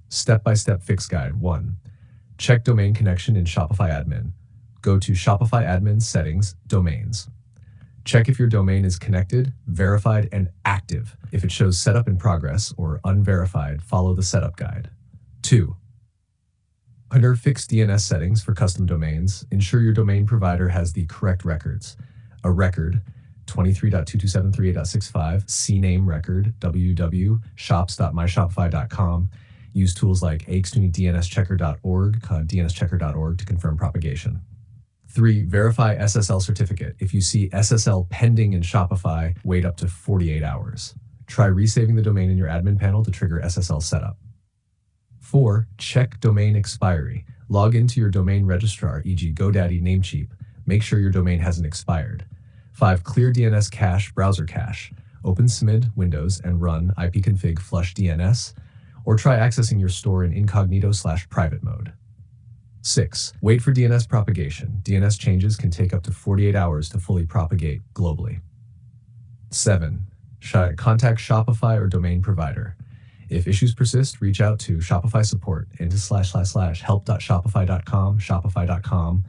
Step-by-step fix guide. 1. Check domain connection in Shopify admin. Go to Shopify admin settings, domains. Check if your domain is connected, verified, and active. If it shows setup in progress or unverified, follow the setup guide. 2. Under Fix DNS settings for custom domains, ensure your domain provider has the correct records. A record, 23.22738.65, CNAME record, www.shops.myshopify.com. Use tools like dnschecker.org, dnschecker.org to confirm propagation. 3. Verify SSL certificate. If you see SSL pending in Shopify, wait up to 48 hours. Try resaving the domain in your admin panel to trigger SSL setup. 4. Check domain expiry. Log into your domain registrar, e.g. GoDaddy, Namecheap. Make sure your domain hasn't expired. 5. Clear DNS cache, browser cache. Open SMID, Windows, and run ipconfig flush DNS, or try accessing your store in incognito/private mode. 6. Wait for DNS propagation. DNS changes can take up to 48 hours to fully propagate globally. 7. Contact Shopify or domain provider. If issues persist, reach out to Shopify support into //help.shopify.com, shopify.com,